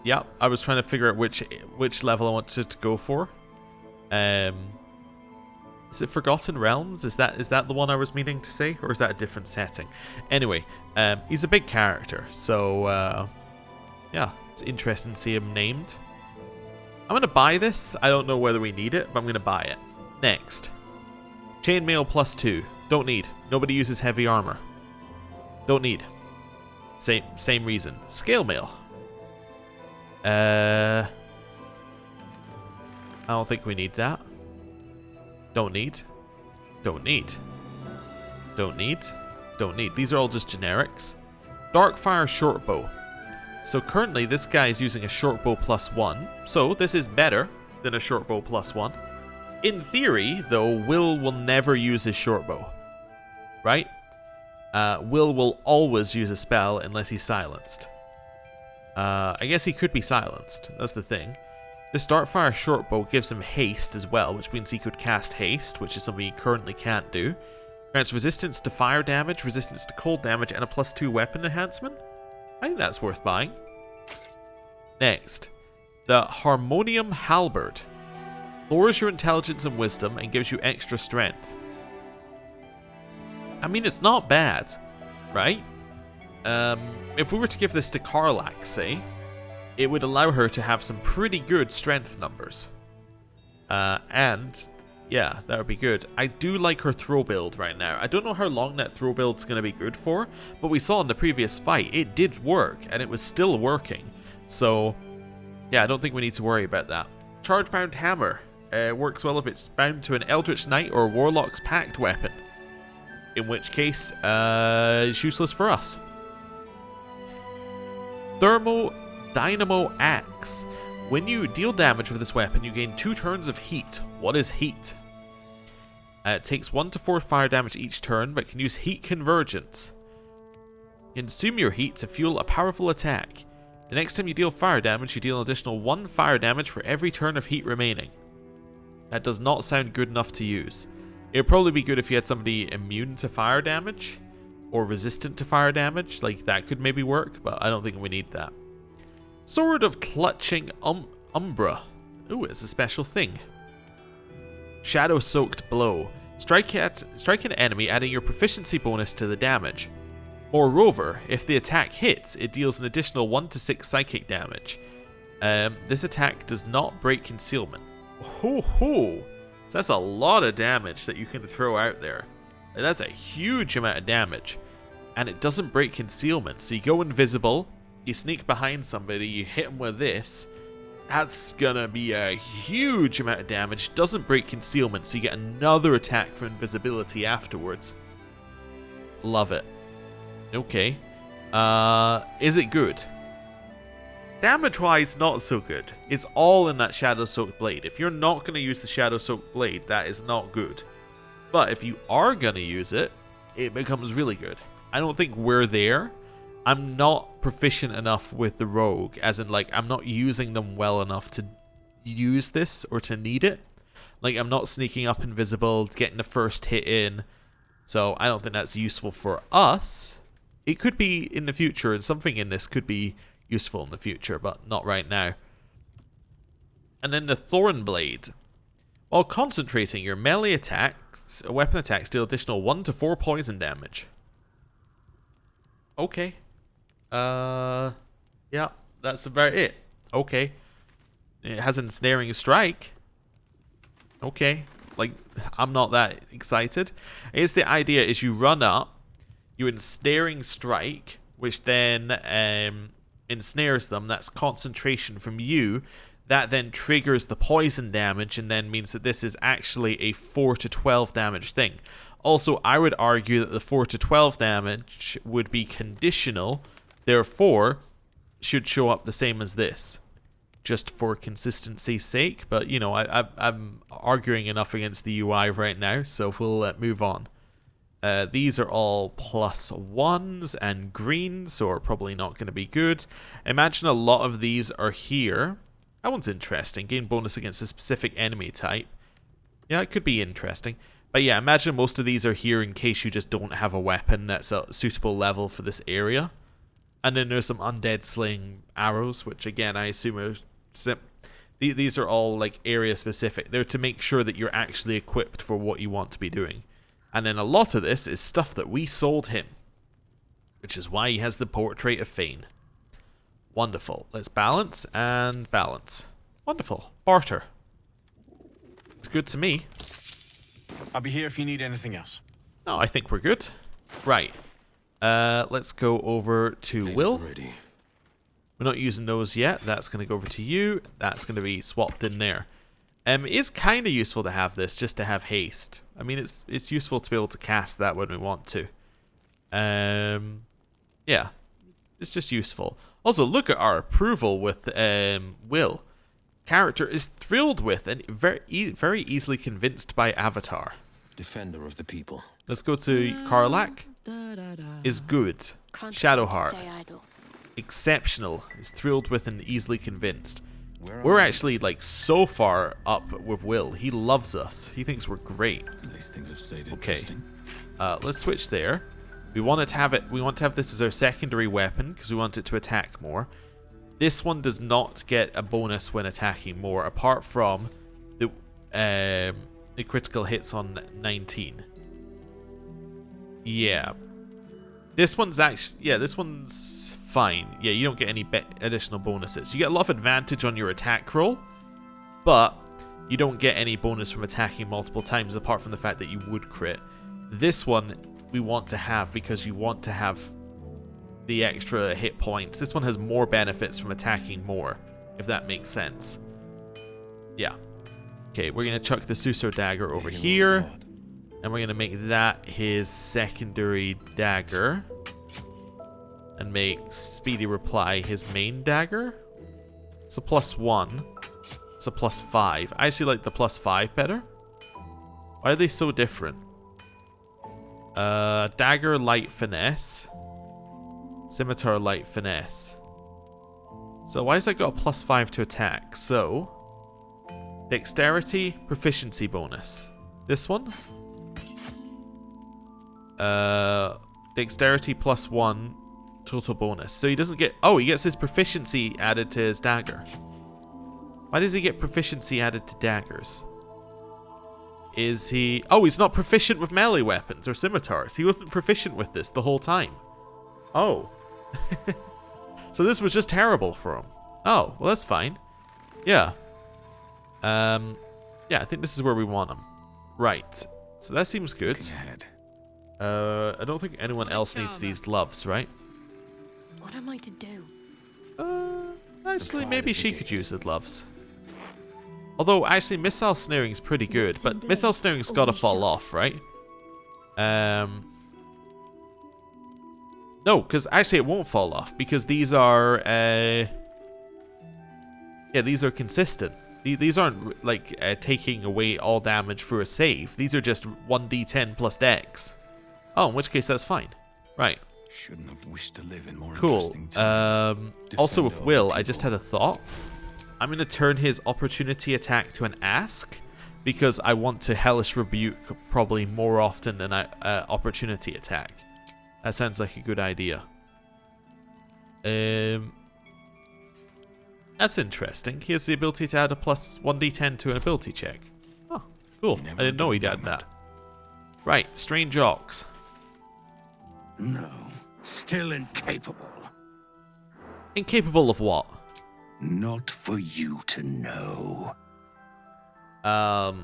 [SPEAKER 1] Yep, I was trying to figure out which level I wanted to go for. Is it Forgotten Realms? Is that the one I was meaning to say? Or is that a different setting? Anyway, he's a big character. So, yeah, it's interesting to see him named. I'm going to buy this. I don't know whether we need it, but I'm going to buy it. Next. Chainmail +2. Don't need. Nobody uses heavy armor. Don't need. Same reason. Scale mail. I don't think we need that. Don't need. Don't need. Don't need. Don't need. These are all just generics. Darkfire Shortbow. So currently this guy is using a shortbow +1. So this is better than a shortbow +1. In theory, though, Will never use his shortbow. Right? Will always use a spell unless he's silenced. I guess he could be silenced. That's the thing. The Startfire Shortbow gives him haste as well, which means he could cast haste, which is something he currently can't do. Grants resistance to fire damage, resistance to cold damage, and a +2 weapon enhancement. I think that's worth buying. Next, the Harmonium Halberd. Lowers your intelligence and wisdom and gives you extra strength. I mean, it's not bad, right? If we were to give this to Karlach, say, it would allow her to have some pretty good strength numbers. And, yeah, that would be good. I do like her throw build right now. I don't know how long that throw build's going to be good for, but we saw in the previous fight, it did work, and it was still working. So, yeah, I don't think we need to worry about that. Charge-bound hammer. Works well if it's bound to an Eldritch Knight or Warlock's Pact weapon. In which case, it's useless for us. Dynamo Axe. When you deal damage with this weapon, you gain 2 turns of heat. What is heat? It takes 1 to 4 fire damage each turn, but can use heat convergence. Consume your heat to fuel a powerful attack. The next time you deal fire damage, you deal an additional 1 fire damage for every turn of heat remaining. That does not sound good enough to use. It would probably be good if you had somebody immune to fire damage, or resistant to fire damage. Like, that could maybe work, but I don't think we need that. Sword of Clutching Umbra. Ooh, it's a special thing. Shadow-soaked blow. Strike an enemy, adding your proficiency bonus to the damage. Moreover, if the attack hits, it deals an additional 1 to 6 psychic damage. This attack does not break concealment. Ho ho! So that's a lot of damage that you can throw out there. And that's a huge amount of damage. And it doesn't break concealment. So you go invisible, you sneak behind somebody, you hit them with this. That's gonna be a huge amount of damage. Doesn't break concealment, so you get another attack for invisibility afterwards. Love it. Okay. Is it good? Damage-wise, not so good. It's all in that Shadow-Soaked Blade. If you're not going to use the Shadow-Soaked Blade, that is not good. But if you are going to use it, it becomes really good. I don't think we're there. I'm not proficient enough with the Rogue, as in, like, I'm not using them well enough to use this or to need it. Like, I'm not sneaking up invisible, getting the first hit in. So I don't think that's useful for us. It could be in the future, and something in this could be useful in the future, but not right now. And then the Thorn Blade. While concentrating, your melee attacks, weapon attacks deal additional 1 to 4 poison damage. Okay. Yeah, that's about it. Okay. It has ensnaring strike. Okay. Like, I'm not that excited. I guess the idea is you run up, you ensnaring strike, which then ensnares them. That's concentration from you. That then triggers the poison damage and then means that this is actually a 4 to 12 damage thing. Also, I would argue that the 4 to 12 damage would be conditional, therefore should show up the same as this, just for consistency's sake. But, you know, I'm arguing enough against the UI right now, so we'll move on. These are all +1s and green, so are probably not going to be good. Imagine a lot of these are here. That one's interesting. Gain bonus against a specific enemy type. Yeah, it could be interesting. But yeah, imagine most of these are here in case you just don't have a weapon that's a suitable level for this area. And then there's some undead slaying arrows, which again, I assume are... These are all like area specific. They're to make sure that you're actually equipped for what you want to be doing. And then a lot of this is stuff that we sold him, which is why he has the Portrait of Fane. Wonderful. Let's balance and balance. Wonderful. Barter. It's good to me.
[SPEAKER 9] I'll be here if you need anything else.
[SPEAKER 1] No, I think we're good. Right. Let's go over to Will.
[SPEAKER 7] Ready.
[SPEAKER 1] We're not using those yet. That's going to go over to you. That's going to be swapped in there. It is kind of useful to have this, just to have haste. I mean, it's useful to be able to cast that when we want to. Yeah, it's just useful. Also, look at our approval with Will. Character is thrilled with and very easily convinced by Avatar.
[SPEAKER 7] Defender of the people.
[SPEAKER 1] Let's go to Karlach. Is good. Shadowheart. Exceptional. Is thrilled with and easily convinced. We're actually like so far up with Will. He loves us. He thinks we're great.
[SPEAKER 7] These things have stayed
[SPEAKER 1] Okay.
[SPEAKER 7] interesting.
[SPEAKER 1] Let's switch there. We want to have it. We want to have this as our secondary weapon because we want it to attack more. This one does not get a bonus when attacking more, apart from the critical hits on 19. Yeah, this one's actually this one's fine. Yeah, you don't get any additional bonuses. You get a lot of advantage on your attack roll, but you don't get any bonus from attacking multiple times, apart from the fact that you would crit. This one we want to have because you want to have the extra hit points. This one has more benefits from attacking more, if that makes sense. Yeah. Okay, we're going to chuck the Susur dagger over here, and we're going to make that his secondary dagger. and make Speedy Reply his main dagger. It's a +1. It's a +5. I actually like the +5 better. Why are they so different? Dagger, light, finesse. Scimitar, light, finesse. So why has that got a +5 to attack? So, dexterity, proficiency bonus. This one? Dexterity +1, total bonus. So he doesn't get... Oh, he gets his proficiency added to his dagger. Why does he get proficiency added to daggers? Is he... Oh, he's not proficient with melee weapons or scimitars. He wasn't proficient with this the whole time. Oh. So this was just terrible for him. Oh, well that's fine. Yeah. Yeah, I think this is where we want him. Right. So that seems good. I don't think anyone else needs these gloves, right?
[SPEAKER 8] What am I to do?
[SPEAKER 1] Actually, maybe she could use the gloves. Although, actually, missile snaring's pretty good, but missile snaring's gotta fall off, right? No, because actually it won't fall off, because these are, yeah, these are consistent. These aren't, like, taking away all damage for a save. These are just 1d10 plus dex. Oh, in which case that's fine. Right.
[SPEAKER 9] Shouldn't have wished to live in more
[SPEAKER 1] Cool.
[SPEAKER 9] interesting times.
[SPEAKER 1] Also with
[SPEAKER 9] Defender of
[SPEAKER 1] Will,
[SPEAKER 9] the
[SPEAKER 1] I just
[SPEAKER 9] people.
[SPEAKER 1] had a thought. I'm going to turn his opportunity attack to an ask, because I want to Hellish Rebuke probably more often than an opportunity attack. That sounds like a good idea. That's interesting. He has the ability to add a plus 1d10 to an ability check. Oh, cool. I didn't know he'd add that. Right, Strange Ox.
[SPEAKER 9] No, still incapable.
[SPEAKER 1] Incapable of what?
[SPEAKER 9] Not for you to know.
[SPEAKER 1] Well,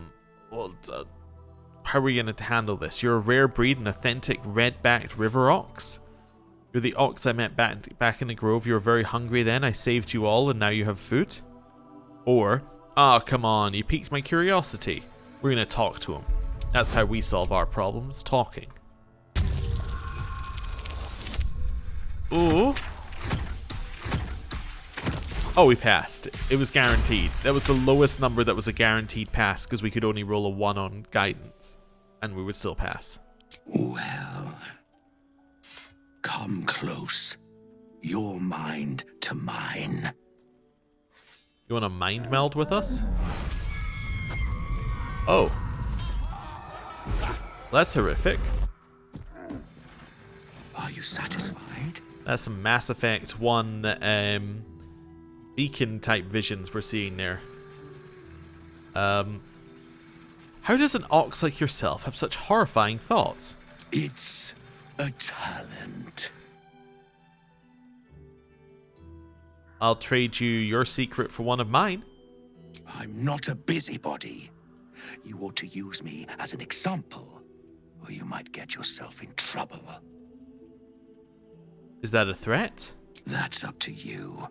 [SPEAKER 1] how are we going to handle this? You're a rare breed, an authentic red-backed river ox. You're the ox I met back in the grove. You were very hungry then. I saved you all, and now you have food. Or, come on, you piqued my curiosity. We're going to talk to him. That's how we solve our problems, talking. Ooh. Oh, we passed. It was guaranteed. That was the lowest number that was a guaranteed pass, because we could only roll a 1 on guidance, and we would still pass.
[SPEAKER 9] Well, come close. Your mind to mine.
[SPEAKER 1] You want to mind meld with us? Oh. That's horrific.
[SPEAKER 9] Are you satisfied?
[SPEAKER 1] That's some Mass Effect 1 beacon type visions we're seeing there. How does an ox like yourself have such horrifying thoughts?
[SPEAKER 9] It's a talent.
[SPEAKER 1] I'll trade you your secret for one of mine.
[SPEAKER 9] I'm not a busybody. You ought to use me as an example, or you might get yourself in trouble.
[SPEAKER 1] Is that a threat?
[SPEAKER 9] That's up to you.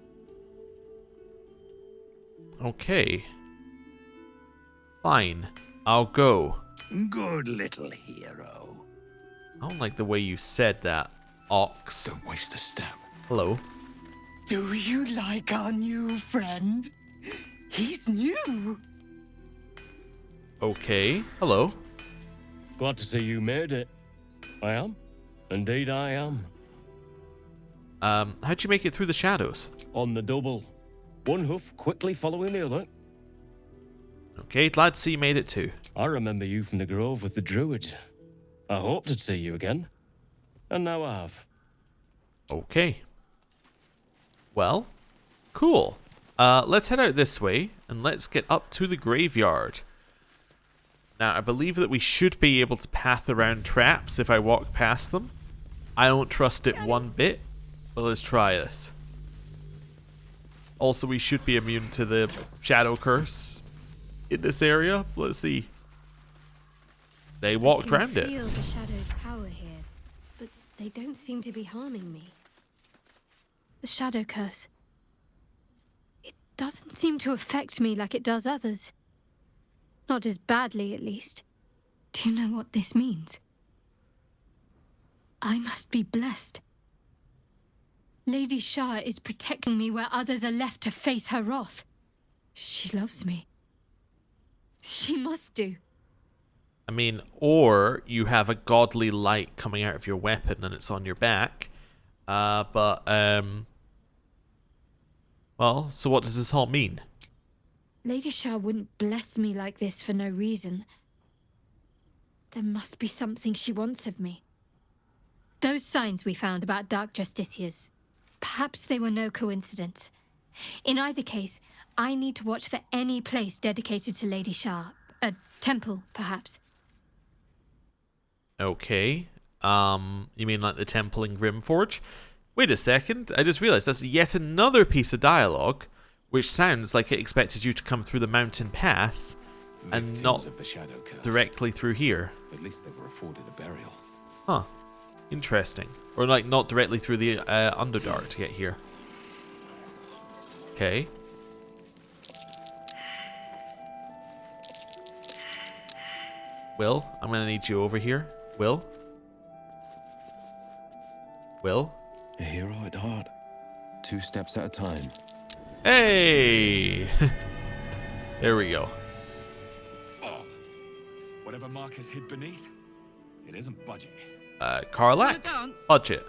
[SPEAKER 1] Okay. Fine. I'll go.
[SPEAKER 9] Good little hero.
[SPEAKER 1] I don't like the way you said that, ox.
[SPEAKER 9] Don't waste a step.
[SPEAKER 1] Hello.
[SPEAKER 10] Do you like our new friend? He's new.
[SPEAKER 1] Okay. Hello.
[SPEAKER 11] Glad to see you made it. I am. Indeed I am.
[SPEAKER 1] How'd you make it through the shadows?
[SPEAKER 11] On the double. One hoof quickly following the other.
[SPEAKER 1] Okay, glad to see you made it too.
[SPEAKER 11] I remember you from the grove with the druids. I hoped to see you again. And now I have.
[SPEAKER 1] Okay. Well, cool. Let's head out this way, and let's get up to the graveyard. Now, I believe that we should be able to path around traps if I walk past them. I don't trust it one bit, but let's try this. Also, we should be immune to the shadow curse in this area. Let's see. They walked around it.
[SPEAKER 12] I can feel the shadow's power here, but they don't seem to be harming me. The shadow curse. It doesn't seem to affect me like it does others. Not as badly, at least. Do you know what this means? I must be blessed. Lady Shah is protecting me where others are left to face her wrath. She loves me. She must do.
[SPEAKER 1] I mean, or you have a godly light coming out of your weapon and it's on your back. Well, so what does this all mean?
[SPEAKER 12] Lady Shah wouldn't bless me like this for no reason. There must be something she wants of me. Those signs we found about Dark Justiciars, perhaps they were no coincidence. In either case, I need to watch for any place dedicated to Lady Shah. A temple, perhaps.
[SPEAKER 1] Okay. You mean like the temple in Grimforge? Wait a second, I just realized that's yet another piece of dialogue, which sounds like it expected you to come through the mountain pass and not
[SPEAKER 7] of the shadow curse.
[SPEAKER 1] directly through here.
[SPEAKER 7] At least they were afforded a burial.
[SPEAKER 1] Huh. Interesting. Or like not directly through the Underdark to get here. Okay. Will, I'm gonna need you over here. Will? Will?
[SPEAKER 7] A hero at heart. 2 steps at a time.
[SPEAKER 1] Hey! There we go.
[SPEAKER 9] Oh. Whatever Marcus hid beneath, it isn't budging.
[SPEAKER 1] Karlach?
[SPEAKER 13] Dance?
[SPEAKER 1] Budget.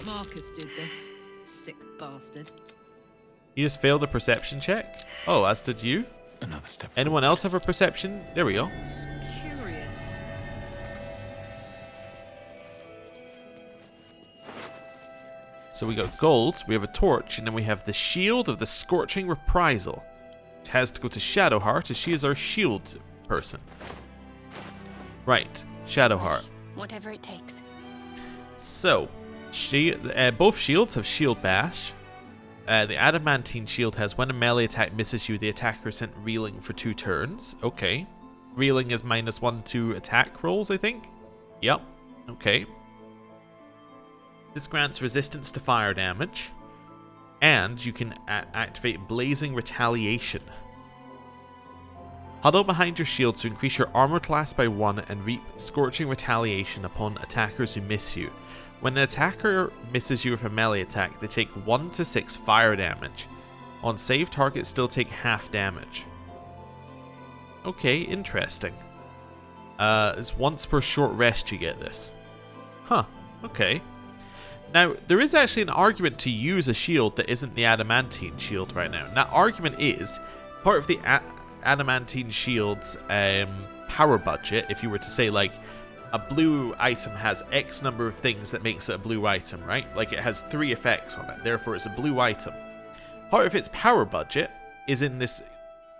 [SPEAKER 13] Marcus did this. Sick bastard.
[SPEAKER 1] You just failed a perception check? Oh, as did you?
[SPEAKER 9] Another step.
[SPEAKER 1] Anyone else have a perception? There we go.
[SPEAKER 13] Curious.
[SPEAKER 1] So we got gold, we have a torch, and then we have the Shield of the Scorching Reprisal. It has to go to Shadowheart, as she is our shield person. Right, Shadowheart.
[SPEAKER 12] Whatever it takes.
[SPEAKER 1] So, both shields have Shield Bash. The Adamantine Shield has when a melee attack misses you, the attacker is sent reeling for 2 turns. Okay. Reeling is -1 to attack rolls, I think. Yep. Okay. This grants resistance to fire damage. And you can activate Blazing Retaliation. Huddle behind your shield to increase your armor class by 1 and reap Scorching Retaliation upon attackers who miss you. When an attacker misses you with a melee attack, they take 1 to 6 fire damage. On save, targets still take half damage. Okay, interesting. It's once per short rest you get this. Huh, okay. Now, there is actually an argument to use a shield that isn't the Adamantine shield right now. And that argument is part of the Adamantine shield's power budget. If you were to say, like, a blue item has X number of things that makes it a blue item, right? Like it has 3 effects on it, therefore it's a blue item. Part of its power budget is in this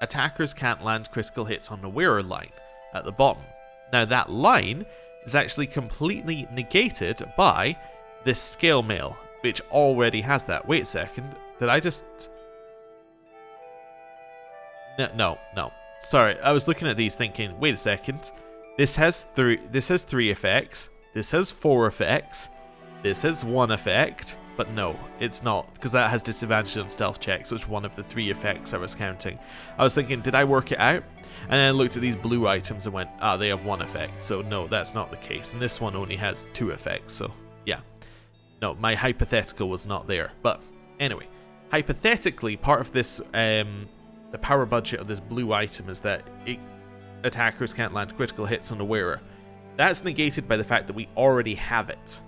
[SPEAKER 1] attackers can't land critical hits on the wearer line at the bottom. Now that line is actually completely negated by this scale mail, which already has that. Wait a second, did I just... No. Sorry, I was looking at these thinking, wait a second. This has 3 effects, this has 4 effects, this has 1 effect, but no, it's not, because that has disadvantage on stealth checks, so it's one of the 3 effects I was counting. I was thinking, did I work it out? And then I looked at these blue items and went, they have 1 effect, so no, that's not the case. And this one only has 2 effects, so yeah. No, my hypothetical was not there. But anyway, hypothetically, part of this, the power budget of this blue item is that attackers can't land critical hits on the wearer. That's negated by the fact that we already have it.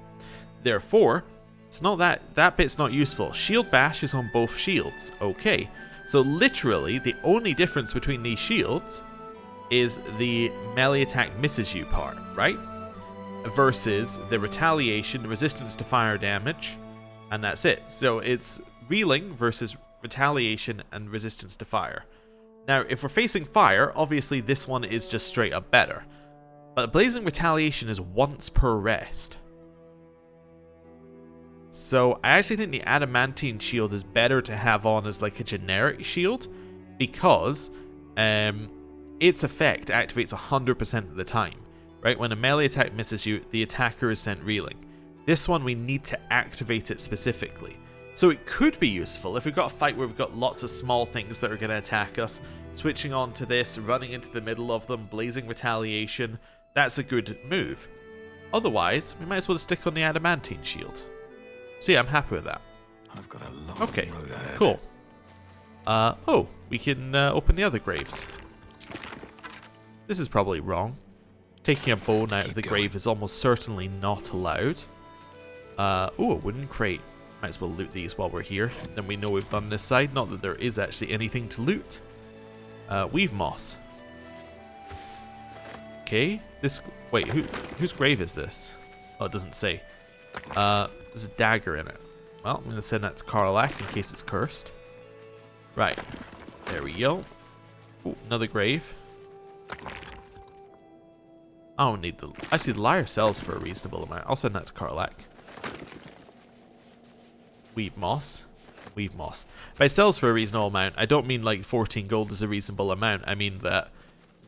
[SPEAKER 1] Therefore, it's not that bit's not useful. Shield Bash is on both shields. Okay, so literally the only difference between these shields is the melee attack misses you part, right? Versus the retaliation, resistance to fire damage, and that's it. So it's reeling versus retaliation and resistance to fire. Now, if we're facing fire, obviously this one is just straight up better. But Blazing Retaliation is once per rest. So I actually think the Adamantine shield is better to have on as like a generic shield, because its effect activates 100% of the time. Right? When a melee attack misses you, the attacker is sent reeling. This one we need to activate it specifically. So it could be useful if we've got a fight where we've got lots of small things that are going to attack us. Switching on to this, running into the middle of them, Blazing Retaliation, that's a good move. Otherwise, we might as well stick on the Adamantine shield. So yeah, I'm happy with that.
[SPEAKER 9] I've got a long
[SPEAKER 1] Okay,
[SPEAKER 9] road ahead.
[SPEAKER 1] cool. Oh, we can open the other graves. This is probably wrong. Taking a bone out of the grave is almost certainly not allowed. Oh, a wooden crate. Might as well loot these while we're here. Then we know we've done this side. Not that there is actually anything to loot. Weave moss. Okay, this... Wait, whose grave is this? Oh, it doesn't say. There's a dagger in it. Well, I'm going to send that to Karlach in case it's cursed. Right. There we go. Ooh, another grave. I don't need the... Actually, the lyre sells for a reasonable amount. I'll send that to Karlach. Weave moss. Weave moss. By sells for a reasonable amount, I don't mean like 14 gold is a reasonable amount. I mean that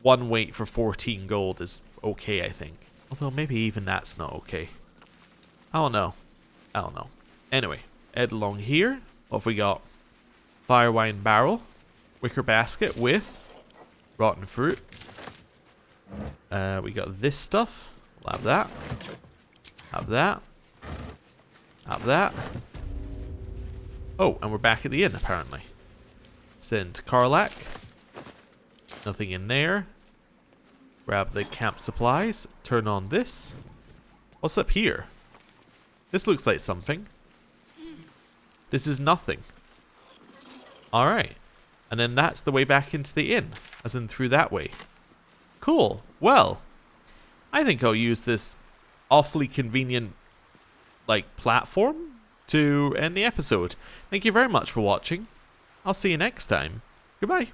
[SPEAKER 1] one weight for 14 gold is okay, I think. Although maybe even that's not okay. I don't know. I don't know. Anyway, head along here. What have we got? Fire wine barrel. Wicker basket with rotten fruit. We got this stuff. We'll have that. Have that. Have that. Oh, and we're back at the inn, apparently. Send Karlach. Nothing in there. Grab the camp supplies. Turn on this. What's up here? This looks like something. This is nothing. Alright. And then that's the way back into the inn. As in through that way. Cool. Well, I think I'll use this awfully convenient, like, platform to end the episode. Thank you very much for watching. I'll see you next time. Goodbye.